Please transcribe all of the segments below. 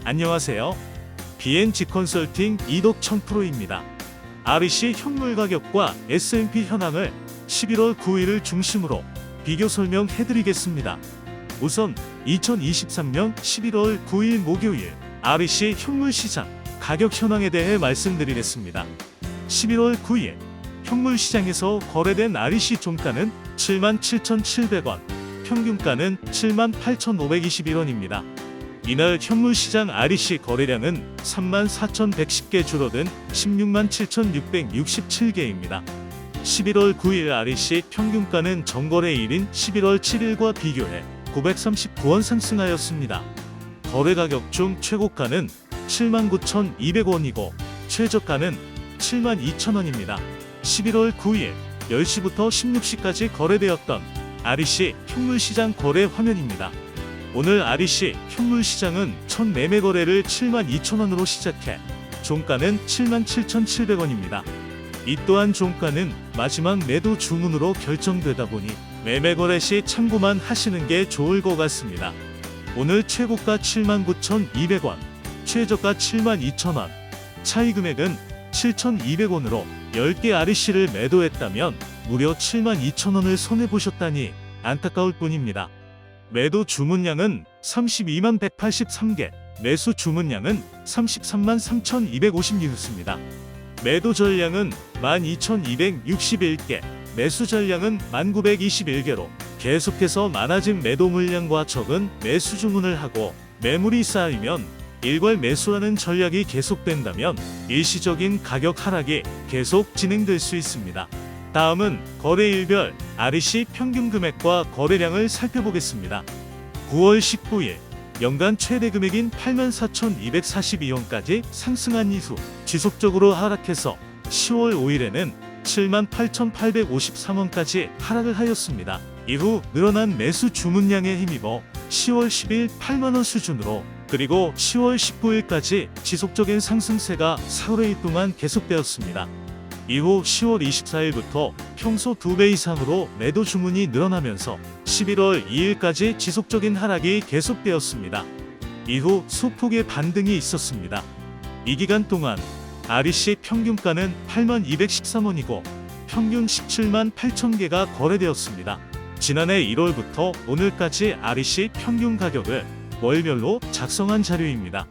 안녕하세요. BNG 컨설팅 이덕천 프로입니다. REC 현물 가격과 S&P 현황을 11월 9일을 중심으로 비교 설명해드리겠습니다. 우선 2023년 11월 9일 목요일 REC 현물 시장 가격 현황에 대해 말씀드리겠습니다. 11월 9일 현물 시장에서 거래된 REC 종가는 77,700원, 평균가는 78,521원입니다. 이날 현물시장 REC 거래량은 34,110개 줄어든 167,667개입니다. 11월 9일 REC 평균가는 전거래일인 11월 7일과 비교해 939원 상승하였습니다. 거래 가격 중 최고가는 79,200원이고 최저가는 72,000원입니다. 11월 9일 10시부터 16시까지 거래되었던 REC 현물시장 거래 화면입니다. 오늘 REC 현물시장은 첫 매매 거래를 72,000원으로 시작해 종가는 77,700원입니다. 이 또한 종가는 마지막 매도 주문으로 결정되다 보니 매매 거래 시 참고만 하시는 게 좋을 것 같습니다. 오늘 최고가 79,200원, 최저가 72,000원, 차이 금액은 7,200원으로 10개 REC를 매도했다면 무려 72,000원을 손해보셨다니 안타까울 뿐입니다. 매도 주문량은 32만 183개, 매수 주문량은 33만 3,256입니다. 매도 전량은 12,261개, 매수 전량은 1,921개로 계속해서 많아진 매도 물량과 적은 매수 주문을 하고 매물이 쌓이면 일괄 매수하는 전략이 계속된다면 일시적인 가격 하락이 계속 진행될 수 있습니다. 다음은 거래일별 REC 평균 금액과 거래량을 살펴보겠습니다. 9월 19일 연간 최대 금액인 84,242원까지 상승한 이후 지속적으로 하락해서 10월 5일에는 78,853원까지 하락을 하였습니다. 이후 늘어난 매수 주문량에 힘입어 10월 10일 8만원 수준으로 그리고 10월 19일까지 지속적인 상승세가 4일 동안 계속되었습니다. 이후 10월 24일부터 평소 2배 이상으로 매도 주문이 늘어나면서 11월 2일까지 지속적인 하락이 계속되었습니다. 이후 소폭의 반등이 있었습니다. 이 기간 동안 REC 평균가는 8213원이고 평균 17만 8천 개가 거래되었습니다. 지난해 1월부터 오늘까지 REC 평균 가격을 월별로 작성한 자료입니다.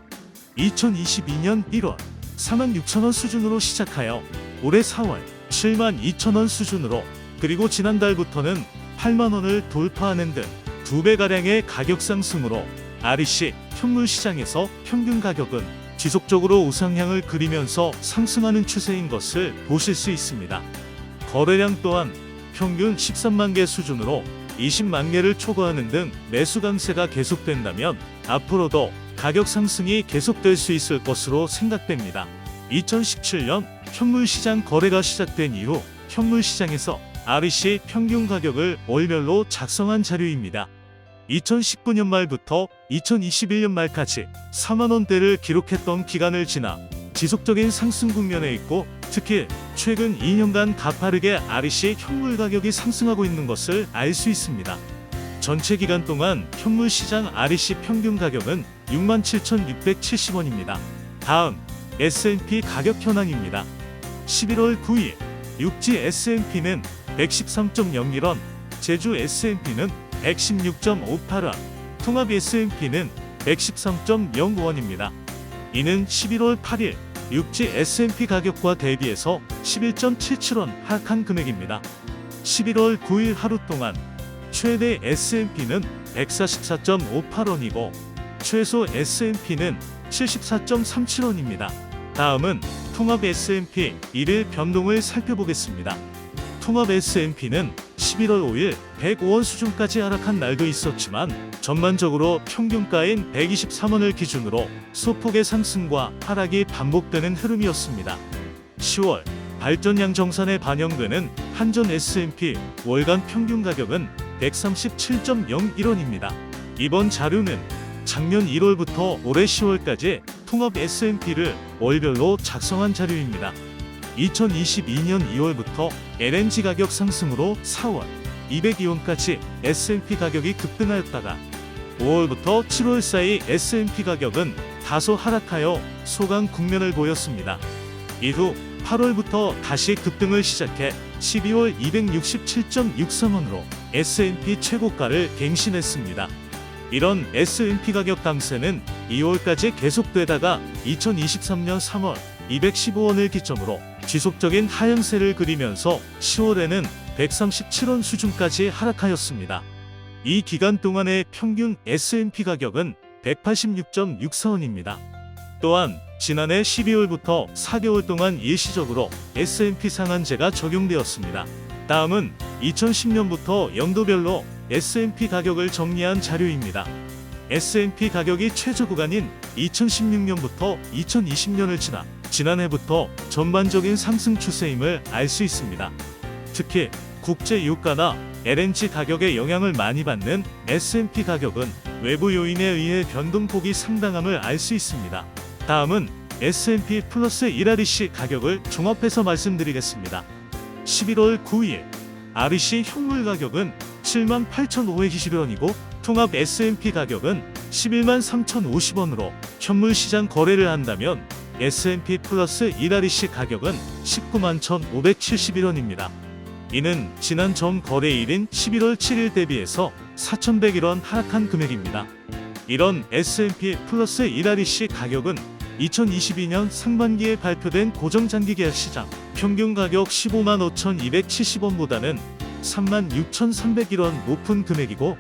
2022년 1월 46,000원 수준으로 시작하여 올해 4월 72,000원 수준으로 그리고 지난달부터는 8만원을 돌파하는 등 2배가량의 가격 상승으로 REC 현물시장에서 평균 가격은 지속적으로 우상향을 그리면서 상승하는 추세인 것을 보실 수 있습니다. 거래량 또한 평균 13만 개 수준으로 20만 개를 초과하는 등 매수 강세가 계속된다면 앞으로도 가격 상승이 계속될 수 있을 것으로 생각됩니다. 2017년 현물시장 거래가 시작된 이후 현물시장에서 REC 평균 가격을 월별로 작성한 자료입니다. 2019년 말부터 2021년 말까지 4만원대를 기록했던 기간을 지나 지속적인 상승 국면에 있고 특히 최근 2년간 가파르게 REC 현물 가격이 상승하고 있는 것을 알 수 있습니다. 전체 기간 동안 현물시장 REC 평균 가격은 67,670원입니다. 다음 S&P 가격 현황입니다. 11월 9일 육지 S&P는 113.01원, 제주 S&P는 116.58원, 통합 S&P는 113.09원입니다. 이는 11월 8일 육지 S&P 가격과 대비해서 11.77원 하락한 금액입니다. 11월 9일 하루 동안 최대 S&P는 144.58원이고 최소 S&P는 74.37원입니다. 다음은 통합 S&P 1일 변동을 살펴보겠습니다. 통합 S&P는 11월 5일 105원 수준까지 하락한 날도 있었지만 전반적으로 평균가인 123원을 기준으로 소폭의 상승과 하락이 반복되는 흐름이었습니다. 10월 발전량 정산에 반영되는 한전 S&P 월간 평균 가격은 137.01원입니다. 이번 자료는 작년 1월부터 올해 10월까지 통합 S&P를 월별로 작성한 자료입니다. 2022년 2월부터 LNG 가격 상승으로 4월 202원까지 S&P 가격이 급등하였다가 5월부터 7월 사이 S&P 가격은 다소 하락하여 소강 국면을 보였습니다. 이후 8월부터 다시 급등을 시작해 12월 267.63원으로 S&P 최고가를 갱신했습니다. 이런 S&P 가격 강세는 2월까지 계속되다가 2023년 3월 215원을 기점으로 지속적인 하향세를 그리면서 10월에는 137원 수준까지 하락하였습니다. 이 기간 동안의 평균 S&P 가격은 186.64원입니다. 또한 지난해 12월부터 4개월 동안 일시적으로 S&P 상한제가 적용되었습니다. 다음은 2010년부터 연도별로 S&P 가격을 정리한 자료입니다. S&P 가격이 최저 구간인 2016년부터 2020년을 지나 지난해부터 전반적인 상승 추세임을 알 수 있습니다. 특히 국제 유가나 LNG 가격에 영향을 많이 받는 S&P 가격은 외부 요인에 의해 변동폭이 상당함을 알 수 있습니다. 다음은 S&P 플러스 1REC 가격을 종합해서 말씀드리겠습니다. 11월 9일 REC 현물 가격은 78,520원이고 통합 S&P 가격은 113,050원으로 현물 시장 거래를 한다면 S&P 플러스 1REC 가격은 191,571원입니다. 이는 지난 전 거래일인 11월 7일 대비해서 4,101원 하락한 금액입니다. 이런 S&P 플러스 1REC 가격은 2022년 상반기에 발표된 고정장기 계약 시장 평균 가격 155,270원보다는 36,301원 높은 금액이고,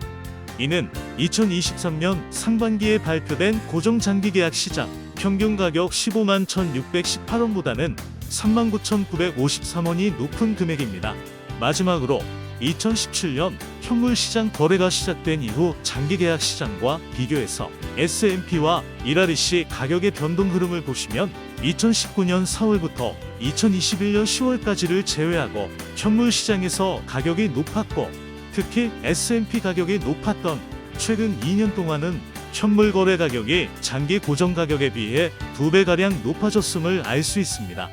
이는 2023년 상반기에 발표된 고정장기 계약 시장 평균 가격 151,618원보다는 39,953원이 높은 금액입니다. 마지막으로 2017년 현물 시장 거래가 시작된 이후 장기 계약 시장과 비교해서 S&P와 1REC 가격의 변동 흐름을 보시면 2019년 4월부터 2021년 10월까지를 제외하고 현물 시장에서 가격이 높았고, 특히 S&P 가격이 높았던 최근 2년 동안은 현물 거래 가격이 장기 고정 가격에 비해 2배가량 높아졌음을 알 수 있습니다.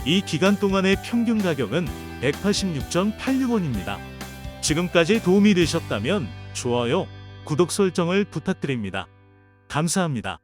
이 기간 동안의 평균 가격은 186.86원입니다. 지금까지 도움이 되셨다면 좋아요, 구독 설정을 부탁드립니다. 감사합니다.